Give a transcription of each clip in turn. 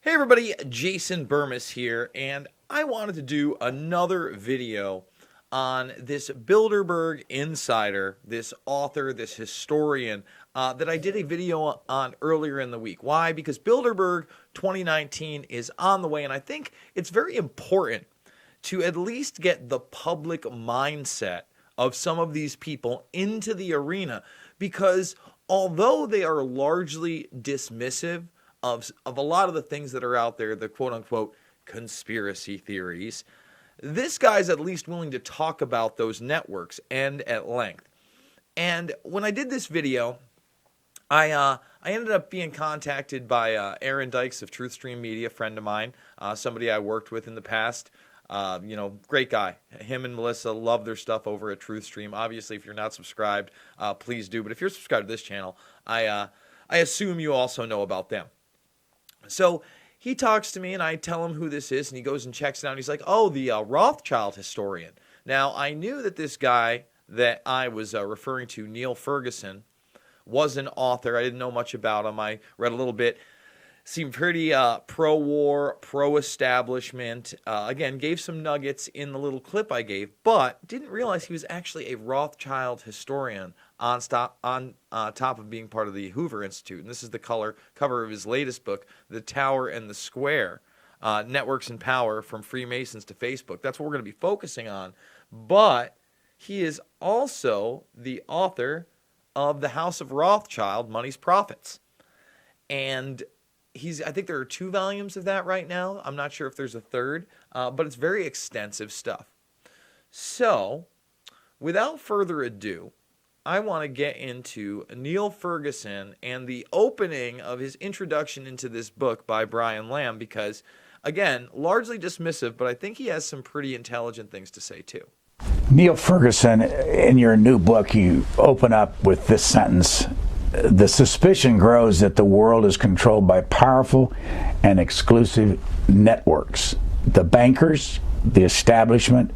Hey everybody, Jason Burmis here, and I wanted to do another video on this Bilderberg insider, this author, this historian, that I did a video on earlier in the week. Why? Because Bilderberg 2019 is on the way, and I think it's very important to at least get the public mindset of some of these people into the arena, because although they are largely dismissive of a lot of the things that are out there, the quote-unquote conspiracy theories, this guy's at least willing to talk about those networks and at length. And when I did this video, I ended up being contacted by Aaron Dykes of TruthStream Media, a friend of mine, somebody I worked with in the past. Great guy. Him and Melissa love their stuff over at TruthStream. Obviously, if you're not subscribed, please do. But if you're subscribed to this channel, I assume you also know about them. So he talks to me, and I tell him who this is, and he goes and checks it out. And he's like, oh, the Rothschild historian. Now, I knew that this guy that I was referring to, Neil Ferguson, was an author. I didn't know much about him. I read a little bit. Seemed pretty pro-war, pro-establishment. Again, gave some nuggets in the little clip I gave, but didn't realize he was actually a Rothschild historian on top of being part of the Hoover Institute. And this is the cover of his latest book, The Tower and the Square, Networks and Power from Freemasons to Facebook. That's what we're going to be focusing on. But he is also the author of The House of Rothschild, Money's Profits. And I think there are 2 volumes of that right now. I'm not sure if there's a third, but it's very extensive stuff. So, without further ado, I want to get into Neil Ferguson and the opening of his introduction into this book by Brian Lamb because, again, largely dismissive, but I think he has some pretty intelligent things to say too. Neil Ferguson, in your new book, you open up with this sentence: the suspicion grows that the world is controlled by powerful and exclusive networks. The bankers, the establishment,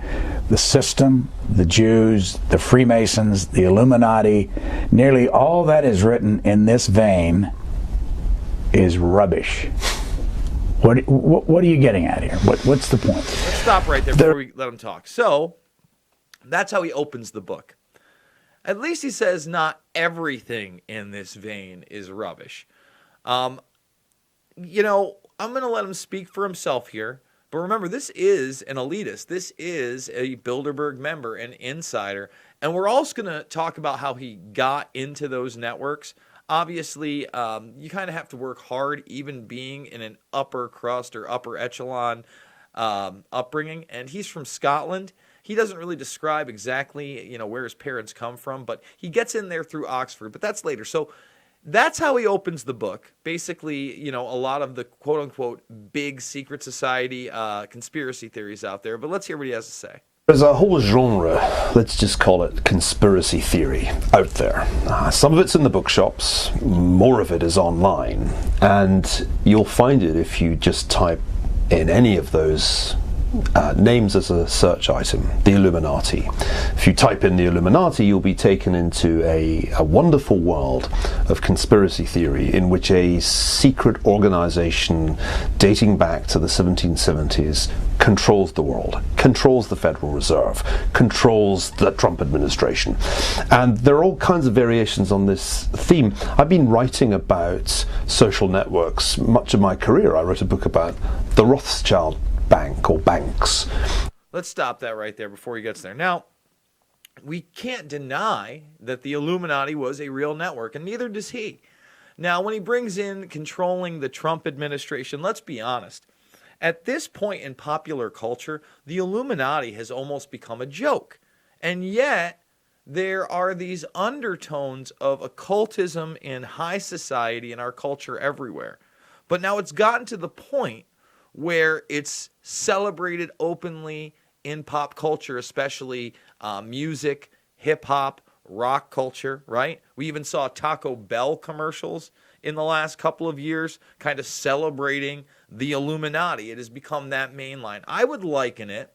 the system, the Jews, the Freemasons, the Illuminati, nearly all that is written in this vein is rubbish. What are you getting at here? What's the point? Let's stop right there before we let him talk. So, that's how he opens the book. At least he says not everything in this vein is rubbish. I'm going to let him speak for himself here. But remember, this is an elitist. This is a Bilderberg member, an insider. And we're also going to talk about how he got into those networks. Obviously, you kind of have to work hard, even being in an upper crust or upper echelon upbringing. And he's from Scotland. He doesn't really describe exactly, where his parents come from, but he gets in there through Oxford, but that's later. So that's how he opens the book. Basically, a lot of the quote-unquote big secret society conspiracy theories out there, but let's hear what he has to say. There's a whole genre, let's just call it conspiracy theory, out there. Some of it's in the bookshops, more of it is online, and you'll find it if you just type in any of those names as a search item, the Illuminati. If you type in the Illuminati, you'll be taken into a wonderful world of conspiracy theory in which a secret organization dating back to the 1770s controls the world, controls the Federal Reserve, controls the Trump administration. And there are all kinds of variations on this theme. I've been writing about social networks much of my career. I wrote a book about the Rothschild bank or banks. Let's stop that right there before he gets there. Now, we can't deny that the Illuminati was a real network, and neither does he. Now, when he brings in controlling the Trump administration, let's be honest. At this point in popular culture, the Illuminati has almost become a joke. And yet, there are these undertones of occultism in high society in our culture everywhere. But now it's gotten to the point where it's celebrated openly in pop culture, especially music, hip-hop, rock culture, right? We even saw Taco Bell commercials in the last couple of years kind of celebrating the Illuminati. It has become that mainline. I would liken it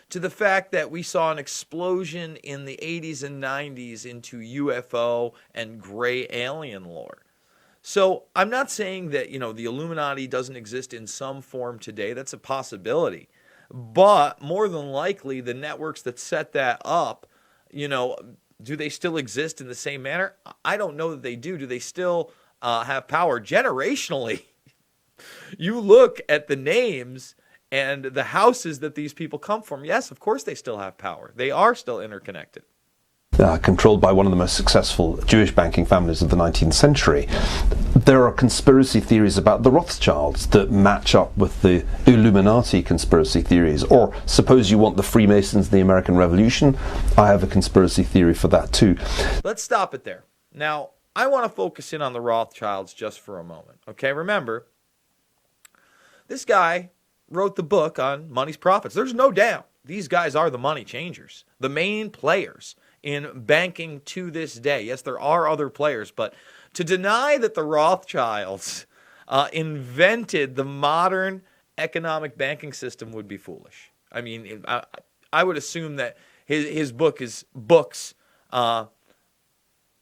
to the fact that we saw an explosion in the 80s and 90s into UFO and gray alien lore. So I'm not saying that, the Illuminati doesn't exist in some form today. That's a possibility. But more than likely, the networks that set that up, do they still exist in the same manner? I don't know that they do. Do they still have power generationally? You look at the names and the houses that these people come from. Yes, of course they still have power. They are still interconnected. Controlled by one of the most successful Jewish banking families of the 19th century. There are conspiracy theories about the Rothschilds that match up with the Illuminati conspiracy theories. Or suppose you want the Freemasons, the American Revolution. I have a conspiracy theory for that too. Let's stop it there. Now, I want to focus in on the Rothschilds just for a moment. Okay, remember, this guy wrote the book on money's profits. There's no doubt these guys are the money changers, the main players in banking to this day. Yes, there are other players, but to deny that the Rothschilds invented the modern economic banking system would be foolish. I mean, I would assume that his books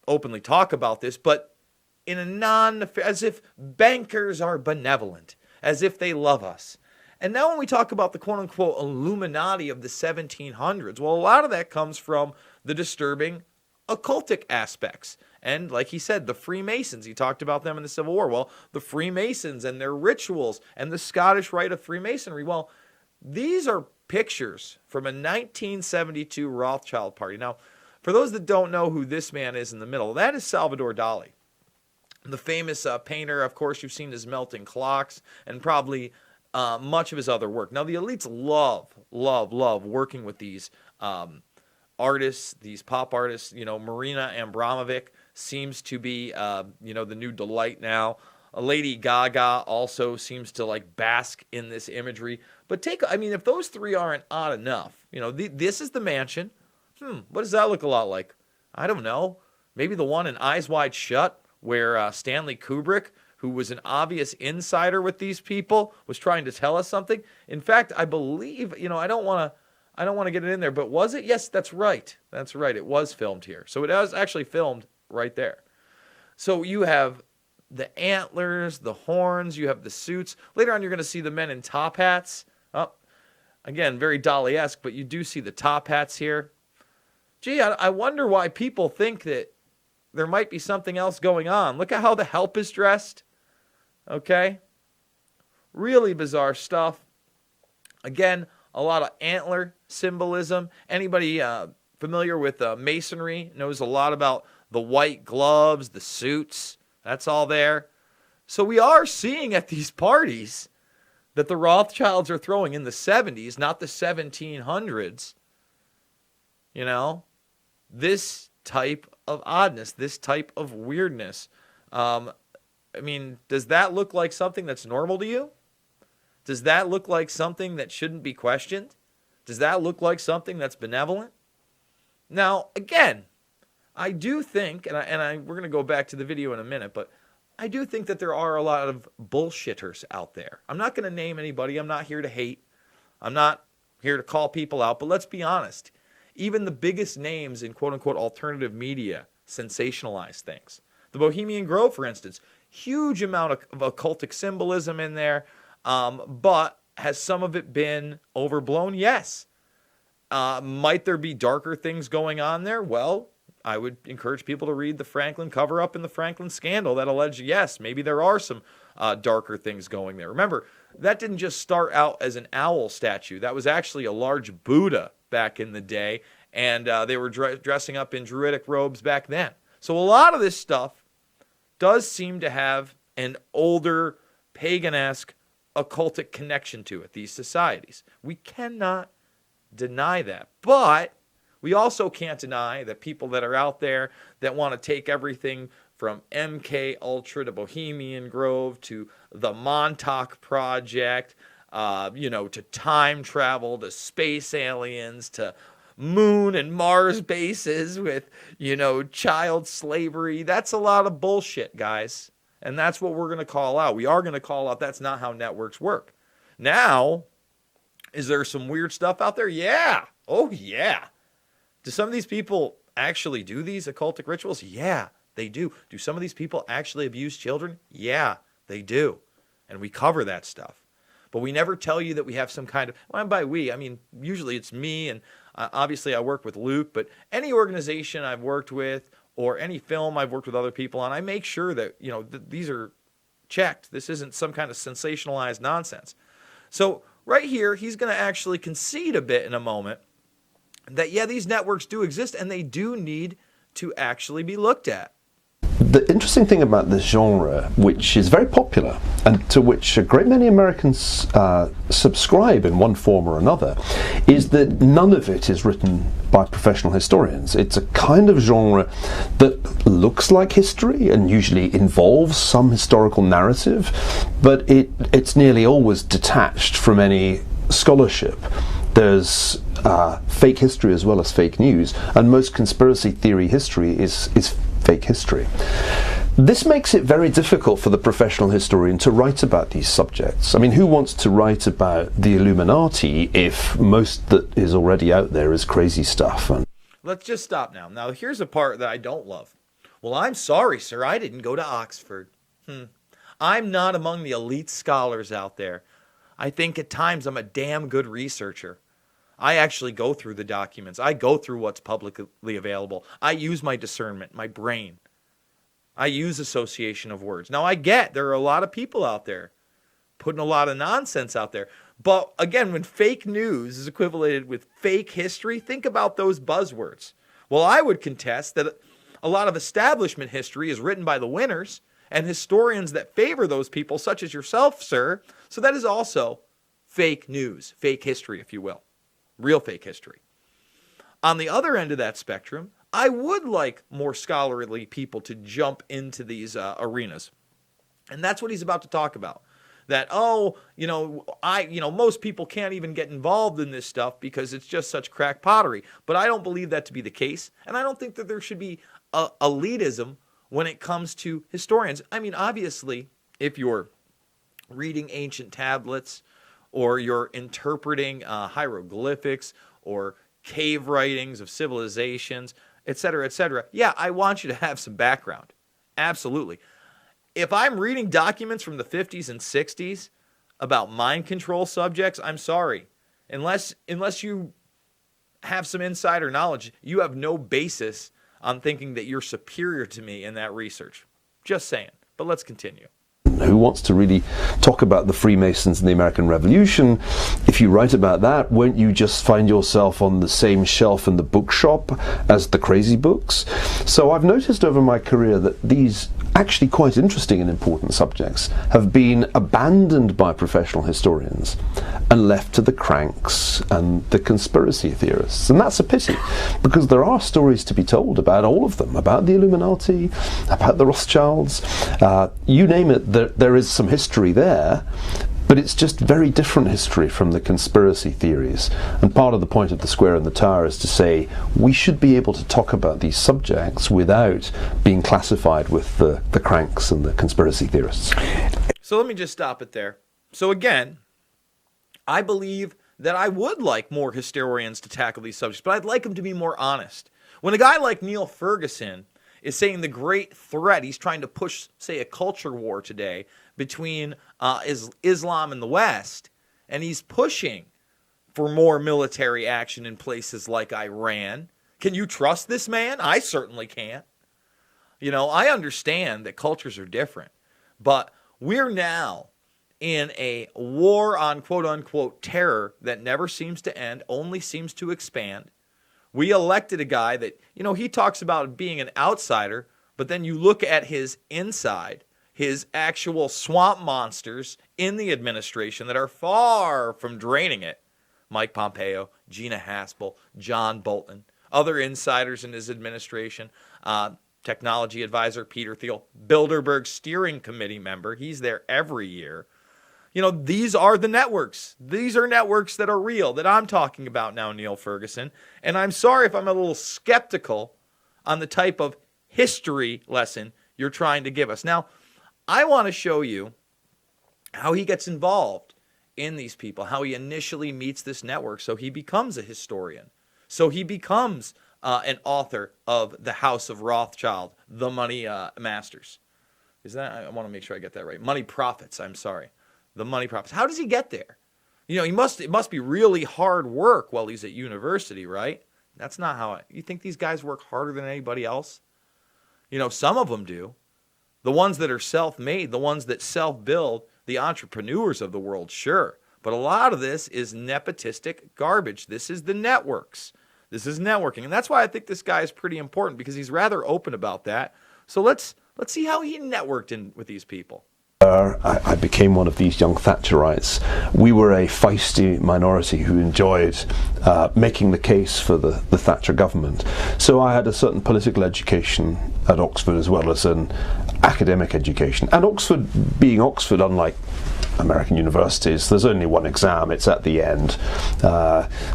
openly talk about this, but in a as if bankers are benevolent, as if they love us. And now when we talk about the quote-unquote Illuminati of the 1700s, well, a lot of that comes from the disturbing occultic aspects. And like he said, the Freemasons, he talked about them in the Civil War. Well, the Freemasons and their rituals and the Scottish Rite of Freemasonry, well, these are pictures from a 1972 Rothschild party. Now, for those that don't know who this man is in the middle, that is Salvador Dali, the famous painter. Of course, you've seen his Melting Clocks and probably much of his other work. Now, the elites love working with these artists, these pop artists. Marina Abramovic seems to be, the new delight now. Lady Gaga also seems to bask in this imagery. But if those three aren't odd enough, this is the mansion. What does that look a lot like? I don't know. Maybe the one in Eyes Wide Shut where Stanley Kubrick, who was an obvious insider with these people, was trying to tell us something. In fact, I believe, I don't want to get it in there, but was it? Yes, that's right. That's right. It was filmed here. So it was actually filmed right there. So you have the antlers, the horns, you have the suits. Later on, you're going to see the men in top hats. Oh, again, very Dali-esque, but you do see the top hats here. Gee, I wonder why people think that there might be something else going on. Look at how the help is dressed. Okay? Really bizarre stuff. Again, a lot of antler symbolism. Anybody familiar with masonry knows a lot about the white gloves, the suits. That's all there. So we are seeing at these parties that the Rothschilds are throwing in the 70s, not the 1700s. This type of oddness, this type of weirdness. Does that look like something that's normal to you? Does that look like something that shouldn't be questioned? Does that look like something that's benevolent? Now, again, I do think, we're going to go back to the video in a minute, but I do think that there are a lot of bullshitters out there. I'm not going to name anybody. I'm not here to hate. I'm not here to call people out, but let's be honest. Even the biggest names in quote-unquote alternative media sensationalize things. The Bohemian Grove, for instance, huge amount of occultic symbolism in there, but has some of it been overblown? Yes. Might there be darker things going on there? Well, I would encourage people to read the Franklin cover-up and the Franklin scandal that allege, yes, maybe there are some darker things going there. Remember, that didn't just start out as an owl statue. That was actually a large Buddha back in the day, and they were dressing up in druidic robes back then. So a lot of this stuff does seem to have an older, pagan-esque, occultic connection to it, these societies. We cannot deny that. But we also can't deny that people that are out there that want to take everything from MK Ultra to Bohemian Grove to the Montauk Project, to time travel, to space aliens, to moon and Mars bases with, child slavery. That's a lot of bullshit, guys. And that's what we're going to call out. We are going to call out that's not how networks work. Now, is there some weird stuff out there? Yeah. Oh, yeah. Do some of these people actually do these occultic rituals? Yeah, They do. Do some of these people actually abuse children? Yeah, they do. And we cover that stuff. But we never tell you that we have some kind of, well, by we, I mean, usually it's me, and obviously I work with Luke, but any organization I've worked with or any film I've worked with other people on, I make sure that, these are checked. This isn't some kind of sensationalized nonsense. So right here, he's going to actually concede a bit in a moment that, yeah, these networks do exist and they do need to actually be looked at. The interesting thing about this genre, which is very popular and to which a great many Americans subscribe in one form or another, is that none of it is written by professional historians. It's a kind of genre that looks like history and usually involves some historical narrative, but it's nearly always detached from any scholarship. There's fake history as well as fake news, and most conspiracy theory history is fake history. This makes it very difficult for the professional historian to write about these subjects. I mean, who wants to write about the Illuminati if most that is already out there is crazy stuff? And let's just stop now. Now, here's a part that I don't love. Well, I'm sorry, sir, I didn't go to Oxford. I'm not among the elite scholars out there. I think at times I'm a damn good researcher. I actually go through the documents. I go through what's publicly available. I use my discernment, my brain. I use association of words. Now, I get there are a lot of people out there putting a lot of nonsense out there. But again, when fake news is equated with fake history, think about those buzzwords. Well, I would contest that a lot of establishment history is written by the winners and historians that favor those people, such as yourself, sir. So that is also fake news, fake history, if you will. Real fake history. On the other end of that spectrum, I would like more scholarly people to jump into these arenas. And that's what he's about to talk about. That, most people can't even get involved in this stuff because it's just such crack pottery. But I don't believe that to be the case. And I don't think that there should be elitism when it comes to historians. I mean, obviously, if you're reading ancient tablets, or you're interpreting hieroglyphics or cave writings of civilizations, etc., etc. Yeah, I want you to have some background. Absolutely. If I'm reading documents from the 50s and 60s about mind control subjects, I'm sorry. Unless you have some insider knowledge, you have no basis on thinking that you're superior to me in that research. Just saying. But let's continue. Who wants to really talk about the Freemasons and the American Revolution? If you write about that, won't you just find yourself on the same shelf in the bookshop as the crazy books? So I've noticed over my career that these actually quite interesting and important subjects have been abandoned by professional historians and left to the cranks and the conspiracy theorists. And that's a pity, because there are stories to be told about all of them, about the Illuminati, about the Rothschilds, you name it, there is some history there, but it's just very different history from the conspiracy theories. And part of the point of the Square and the Tower is to say we should be able to talk about these subjects without being classified with the cranks and the conspiracy theorists. So let me just stop it there. So again, I believe that I would like more historians to tackle these subjects, but I'd like them to be more honest. When a guy like Neil Ferguson is saying the great threat, he's trying to push, say, a culture war today between Islam and the West, and he's pushing for more military action in places like Iran. Can you trust this man? I certainly can't. I understand that cultures are different, but we're now in a war on quote-unquote terror that never seems to end, only seems to expand. We elected a guy that, he talks about being an outsider, but then you look at his inside, his actual swamp monsters in the administration that are far from draining it. Mike Pompeo, Gina Haspel, John Bolton, other insiders in his administration, technology advisor Peter Thiel, Bilderberg steering committee member. He's there every year. These are the networks. These are networks that are real, that I'm talking about now, Neil Ferguson. And I'm sorry if I'm a little skeptical on the type of history lesson you're trying to give us. Now, I want to show you how he gets involved in these people, how he initially meets this network so he becomes a historian, so he becomes an author of The House of Rothschild, The Money Masters. Is that, I want to make sure I get that right. Money Profits, I'm sorry. The Money Profits. How does he get there? You know, it must be really hard work while he's at university, right? That's not how you think these guys work harder than anybody else? You know, some of them do. The ones that are self-made, the ones that self-build, the entrepreneurs of the world, sure. But a lot of this is nepotistic garbage. This is the networks. This is networking. And that's why I think this guy is pretty important, because he's rather open about that. So let's see how he networked in with these people. I became one of these young Thatcherites. We were a feisty minority who enjoyed making the case for the Thatcher government. So I had a certain political education at Oxford as well as an academic education. And Oxford, being Oxford, unlike American universities, there's only one exam, it's at the end,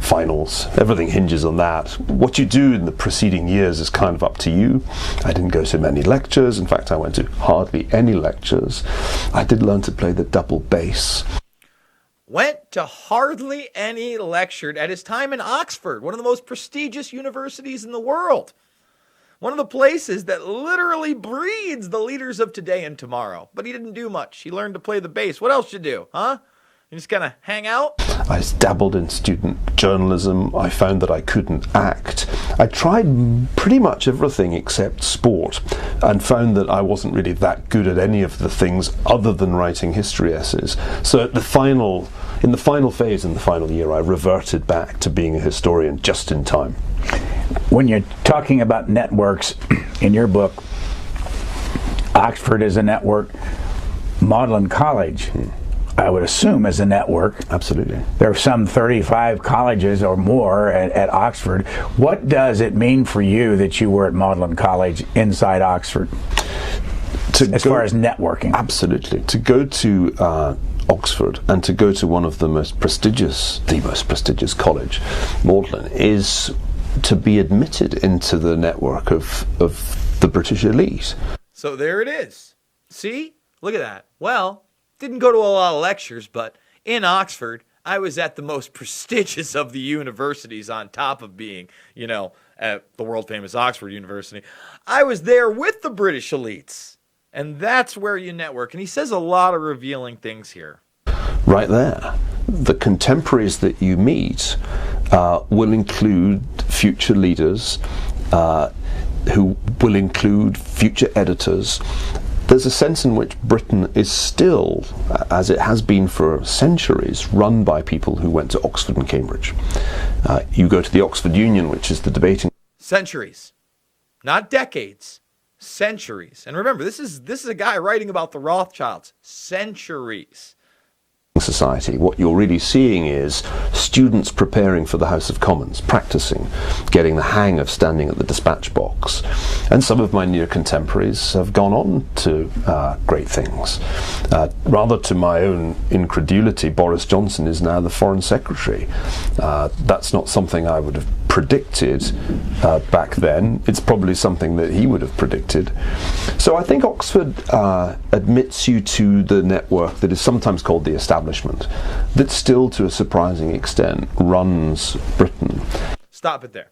finals, everything hinges on that. What you do in the preceding years is kind of up to you. I didn't go to many lectures, in fact I went to hardly any lectures. I did learn to play the double bass. Went to hardly any lectured at his time in Oxford, one of the most prestigious universities in the world. One of the places that literally breeds the leaders of today and tomorrow. But he didn't do much. He learned to play the bass. What else you do, huh? You just kind of hang out? I dabbled in student journalism. I found that I couldn't act. I tried pretty much everything except sport and found that I wasn't really that good at any of the things other than writing history essays. So in the final phase, in the final year, I reverted back to being a historian just in time. When you're talking about networks in your book, Oxford is a network, Magdalen College, I would assume, is a network. Absolutely. There are some 35 colleges or more at Oxford. What does it mean for you that you were at Magdalen College inside Oxford, as far as networking? Absolutely. To go to Oxford and to go to one of the most prestigious college, Magdalen, is to be admitted into the network of the British elite. So there it is. See? Look at that. Well, didn't go to a lot of lectures, but in Oxford, I was at the most prestigious of the universities on top of being, you know, at the world-famous Oxford University. I was there with the British elites, and that's where you network. And he says a lot of revealing things here. Right there. The contemporaries that you meet will include future leaders, who will include future editors. There's a sense in which Britain is still, as it has been for centuries, run by people who went to Oxford and Cambridge. You go to the Oxford Union, which is the debating... Centuries. Not decades. Centuries. And remember, this is a guy writing about the Rothschilds. Centuries. Society. What you're really seeing is students preparing for the House of Commons, practicing, getting the hang of standing at the dispatch box. And some of my near contemporaries have gone on to great things. Rather to my own incredulity, Boris Johnson is now the Foreign Secretary. That's not something I would have predicted back then. It's probably something that he would have predicted. So I think Oxford admits you to the network that is sometimes called the establishment, that still to a surprising extent runs Britain. Stop it there.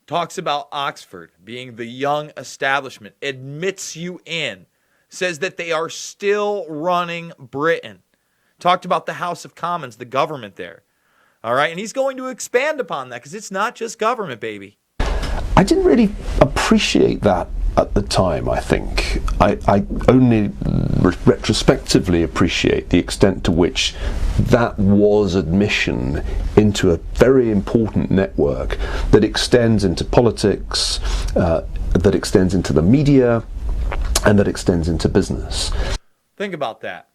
Talks about Oxford being the young establishment, admits you in, says that they are still running Britain. Talked about the House of Commons, the government there. All right, and he's going to expand upon that because it's not just government, baby. I didn't really appreciate that at the time, I think. I only retrospectively appreciate the extent to which that was admission into a very important network that extends into politics, that extends into the media, and that extends into business. Think about that.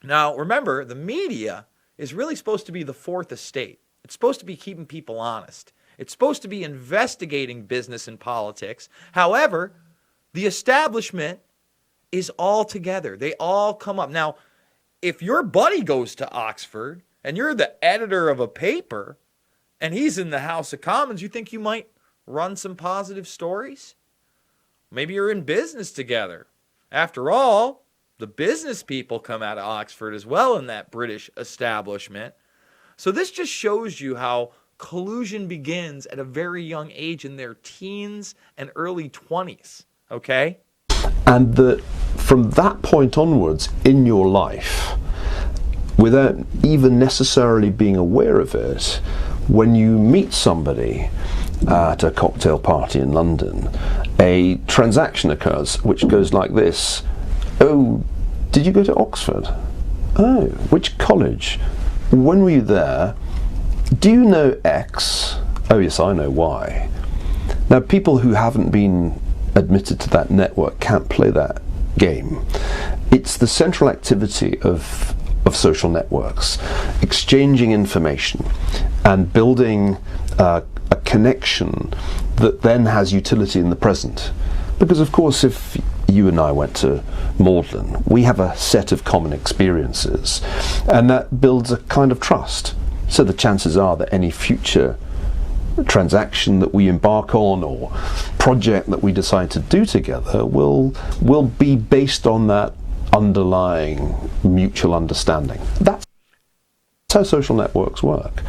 Now, remember, the media is really supposed to be the fourth estate. It's supposed to be keeping people honest. It's supposed to be investigating business and politics. However, the establishment is all together. They all come up. Now, if your buddy goes to Oxford and you're the editor of a paper and he's in the House of Commons, you think you might run some positive stories? Maybe you're in business together. After all, the business people come out of Oxford as well in that British establishment. So this just shows you how collusion begins at a very young age in their teens and early 20s, okay? And that from that point onwards in your life, without even necessarily being aware of it, when you meet somebody at a cocktail party in London, a transaction occurs which goes like this. Oh, did you go to Oxford? Oh, which college? When were you there? Do you know X? Oh yes, I know Y. Now, people who haven't been admitted to that network can't play that game. It's the central activity of social networks, exchanging information and building a connection that then has utility in the present. Because of course, if you and I went to Magdalen, we have a set of common experiences, and that builds a kind of trust. So the chances are that any future transaction that we embark on or project that we decide to do together will be based on that underlying mutual understanding. That's how social networks work.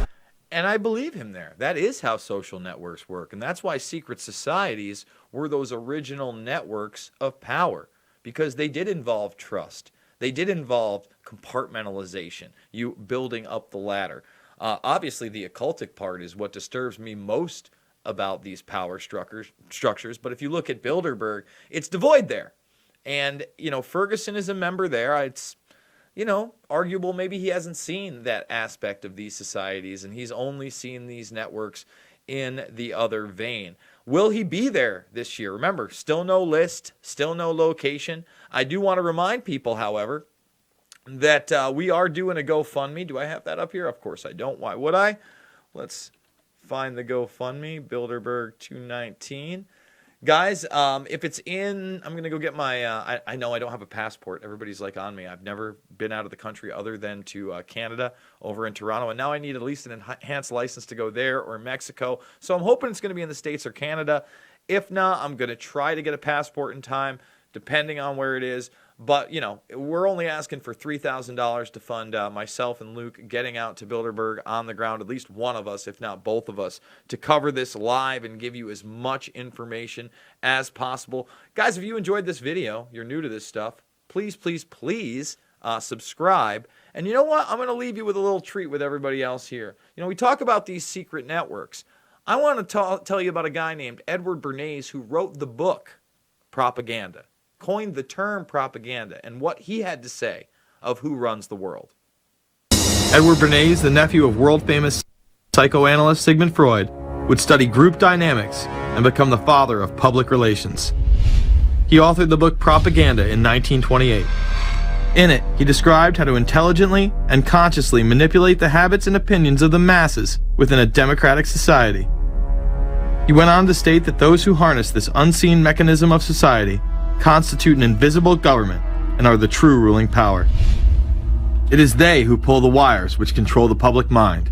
And I believe him there. That is how social networks work. And that's why secret societies were those original networks of power, because they did involve trust. They did involve compartmentalization, you building up the ladder. Obviously, the occultic part is what disturbs me most about these power structures. But if you look at Bilderberg, it's devoid there. And, Ferguson is a member there. It's, arguable maybe he hasn't seen that aspect of these societies, and he's only seen these networks in the other vein. Will he be there this year? Remember, still no list, still no location. I do want to remind people, however, that we are doing a GoFundMe. Do I have that up here? Of course I don't. Why would I? Let's find the GoFundMe, Bilderberg 219. Guys, if it's in, I'm going to go get my, I know I don't have a passport. Everybody's like on me. I've never been out of the country other than to Canada over in Toronto. And now I need at least an enhanced license to go there or Mexico. So I'm hoping it's going to be in the States or Canada. If not, I'm going to try to get a passport in time, depending on where it is. But, we're only asking for $3,000 to fund myself and Luke getting out to Bilderberg on the ground, at least one of us, if not both of us, to cover this live and give you as much information as possible. Guys, if you enjoyed this video, you're new to this stuff, please, please, please subscribe. And you know what? I'm going to leave you with a little treat with everybody else here. We talk about these secret networks. I want to tell you about a guy named Edward Bernays who wrote the book Propaganda, coined the term propaganda, and what he had to say of who runs the world. Edward Bernays, the nephew of world-famous psychoanalyst Sigmund Freud, would study group dynamics and become the father of public relations. He authored the book Propaganda in 1928. In it, he described how to intelligently and consciously manipulate the habits and opinions of the masses within a democratic society. He went on to state that those who harness this unseen mechanism of society constitute an invisible government and are the true ruling power. It is they who pull the wires which control the public mind,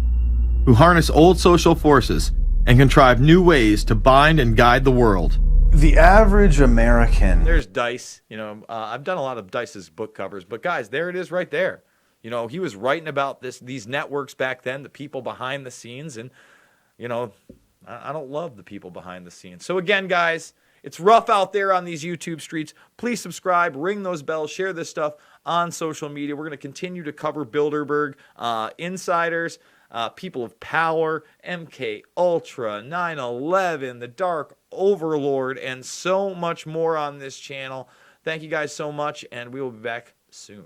who harness old social forces and contrive new ways to bind and guide the world. The average American. There's Dice. I've done a lot of Dice's book covers, but guys, there it is right there. He was writing about these networks back then, the people behind the scenes, and, I don't love the people behind the scenes. So again, guys, it's rough out there on these YouTube streets. Please subscribe, ring those bells, share this stuff on social media. We're going to continue to cover Bilderberg, insiders, people of power, MK Ultra, 9/11, the Dark Overlord, and so much more on this channel. Thank you guys so much, and we will be back soon.